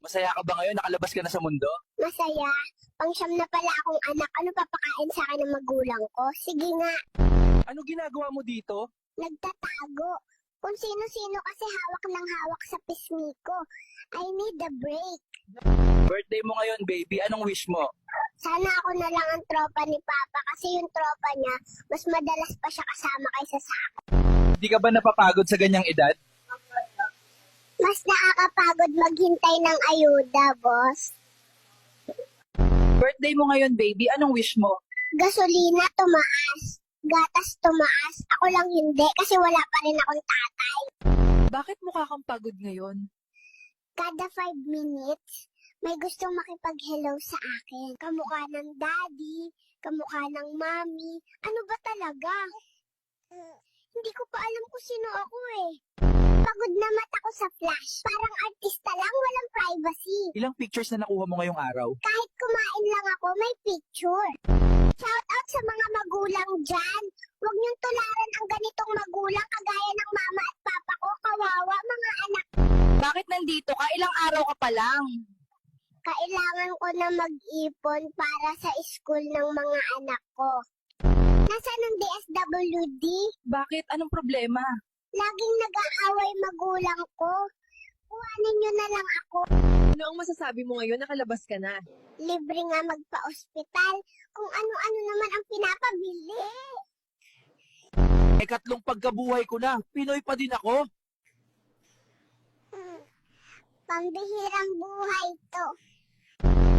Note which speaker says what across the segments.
Speaker 1: Masaya ka ba ngayon? Nakalabas ka na sa mundo?
Speaker 2: Masaya. Pangsyam na pala akong anak. Ano papakain sa akin ng magulang ko? Sige nga,
Speaker 1: Ano ginagawa mo dito?
Speaker 2: nagtatago. Kung sino-sino kasi hawak ng hawak sa pisngi ko. I need a break.
Speaker 1: Birthday mo ngayon, baby. Anong wish mo?
Speaker 2: Sana ako na lang ang tropa ni Papa kasi yung tropa niya, mas madalas pa siya kasama kaysa sa akin.
Speaker 1: Hindi ka ba napapagod sa ganyang edad?
Speaker 2: Mas nakakapagod maghintay ng ayuda, boss.
Speaker 1: Birthday mo ngayon, baby. Anong wish mo?
Speaker 2: Gasolina tumaas. Gatas tumaas. Ako lang hindi kasi wala pa rin akong tatay.
Speaker 3: Bakit mukha kang pagod ngayon?
Speaker 2: Kada 5 minutes, may gustong makipag-hello sa akin. Kamukha ng daddy, kamukha ng mommy. Ano ba talaga? Hindi ko pa alam kung sino ako eh. Pagod na mata ko sa flash. Parang artista lang, walang privacy.
Speaker 1: Ilang pictures na nakuha mo ngayong araw?
Speaker 2: Kahit kumain lang ako, may picture. Shout out sa mga magulang dyan. Huwag niyong tularan ang ganitong magulang kagaya ng mama at papa ko. Kawawa mga anak.
Speaker 3: Bakit nandito ka? Ilang araw ka pa lang.
Speaker 2: Kailangan ko na mag-ipon para sa school ng mga anak ko. Nasaan ang DSWD?
Speaker 3: Bakit? Anong problema?
Speaker 2: Laging nag-aaway magulang ko. Kuhanin niyo na lang ako.
Speaker 3: Ano ang masasabi mo ngayon? Nakalabas ka na.
Speaker 2: Libre nga magpa-ospital. Kung ano-ano naman ang pinapabili.
Speaker 1: Ikatlong pagkabuhay ko na. Pinoy pa din ako.
Speaker 2: Pambihirang buhay to.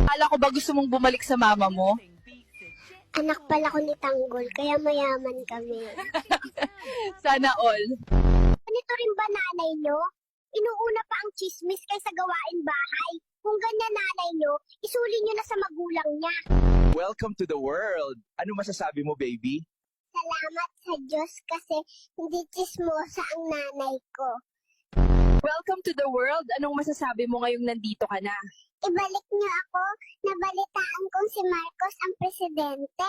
Speaker 3: Akala ko ba gusto mong bumalik sa mama mo?
Speaker 2: Anak pala ko ni Tanggol, kaya mayaman kami.
Speaker 3: Sana all.
Speaker 2: Ganito rin ba nanay nyo? Inuuna pa ang chismis kaysa gawain bahay. Kung ganyan nanay nyo, isuli nyo na sa magulang niya.
Speaker 1: Welcome to the world. Ano masasabi mo, baby?
Speaker 2: Salamat sa Diyos kasi hindi chismosa ang nanay ko.
Speaker 3: Welcome to the world. Anong masasabi mo ngayong nandito ka na?
Speaker 2: Ibalik niyo ako, nabalitaan kong si Marcos ang presidente.